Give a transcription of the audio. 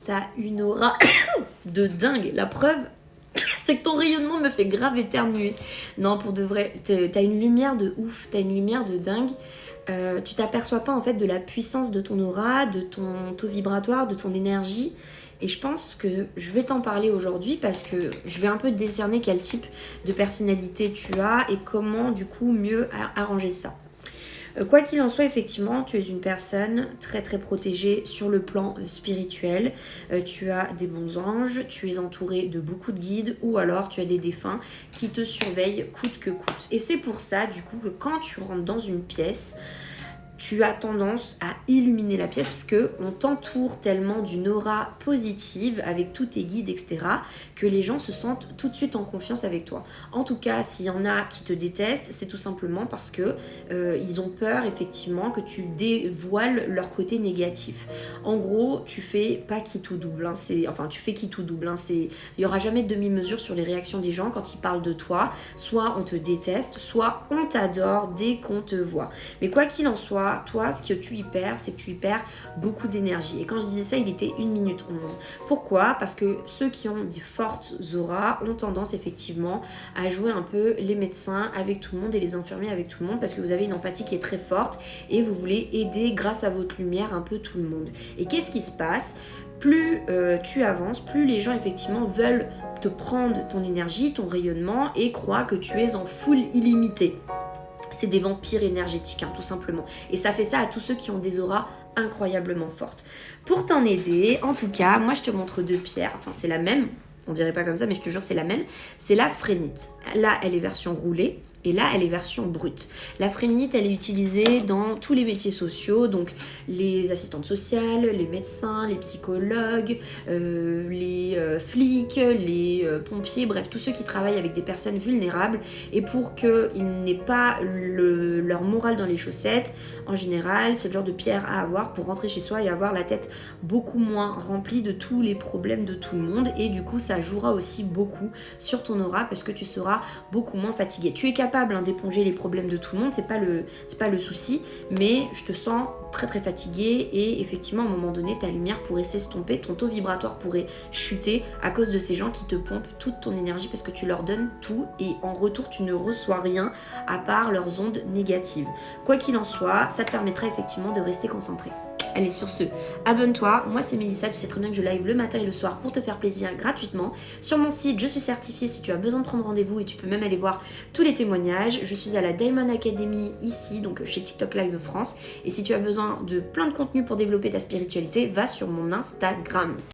T'as une aura de dingue. La preuve, c'est que ton rayonnement me fait grave éternuer. Non, pour de vrai, t'as une lumière de ouf, t'as une lumière de dingue. Tu t'aperçois pas en fait de la puissance de ton aura, de ton taux vibratoire, de ton énergie. Et je pense que je vais t'en parler aujourd'hui parce que je vais un peu décerner quel type de personnalité tu as et comment du coup mieux arranger ça. Quoi qu'il en soit, effectivement, tu es une personne très très protégée sur le plan spirituel. Tu as des bons anges, tu es entouré de beaucoup de guides ou alors tu as des défunts qui te surveillent coûte que coûte. Et c'est pour ça, du coup, que quand tu rentres dans une pièce, tu as tendance à illuminer la pièce parce qu'on t'entoure tellement d'une aura positive avec tous tes guides, etc., que les gens se sentent tout de suite en confiance avec toi. En tout cas, s'il y en a qui te détestent, c'est tout simplement parce que ils ont peur, effectivement, que tu dévoiles leur côté négatif. En gros, tu fais pas qui tout double. Tu fais qui tout double. Il n'y aura jamais de demi-mesure sur les réactions des gens quand ils parlent de toi. Soit on te déteste, soit on t'adore dès qu'on te voit. Mais quoi qu'il en soit, toi, ce que tu y perds, c'est que tu y perds beaucoup d'énergie. Et quand je disais ça, il était 1 minute 11. Pourquoi ? Parce que ceux qui ont des fortes auras ont tendance effectivement à jouer un peu les médecins avec tout le monde et les infirmiers avec tout le monde parce que vous avez une empathie qui est très forte et vous voulez aider grâce à votre lumière un peu tout le monde. Et qu'est-ce qui se passe ? Plus tu avances, plus les gens effectivement veulent te prendre ton énergie, ton rayonnement et croient que tu es en full illimité. C'est des vampires énergétiques, tout simplement. Et ça fait ça à tous ceux qui ont des auras incroyablement fortes. Pour t'en aider, en tout cas, moi je te montre 2 pierres. Enfin, c'est la même, on dirait pas comme ça, mais je te jure, c'est la même. C'est la phrénite. Là, elle est version roulée. Et là, elle est version brute. La phrénite, elle est utilisée dans tous les métiers sociaux, donc les assistantes sociales, les médecins, les psychologues, les flics, les pompiers, bref, tous ceux qui travaillent avec des personnes vulnérables. Et pour qu'ils n'aient pas leur morale dans les chaussettes, en général, c'est le genre de pierre à avoir pour rentrer chez soi et avoir la tête beaucoup moins remplie de tous les problèmes de tout le monde. Et du coup, ça jouera aussi beaucoup sur ton aura parce que tu seras beaucoup moins fatigué. Tu es capable d'éponger les problèmes de tout le monde, c'est pas le souci, mais je te sens très très fatigué et effectivement à un moment donné ta lumière pourrait s'estomper, ton taux vibratoire pourrait chuter à cause de ces gens qui te pompent toute ton énergie parce que tu leur donnes tout et en retour tu ne reçois rien à part leurs ondes négatives. Quoi qu'il en soit, ça te permettra effectivement de rester concentré. Allez, sur ce, abonne-toi. Moi, c'est Mélissa. Tu sais très bien que je live le matin et le soir pour te faire plaisir gratuitement. Sur mon site, je suis certifiée si tu as besoin de prendre rendez-vous et tu peux même aller voir tous les témoignages. Je suis à la Diamond Academy ici, donc chez TikTok Live France. Et si tu as besoin de plein de contenu pour développer ta spiritualité, va sur mon Instagram.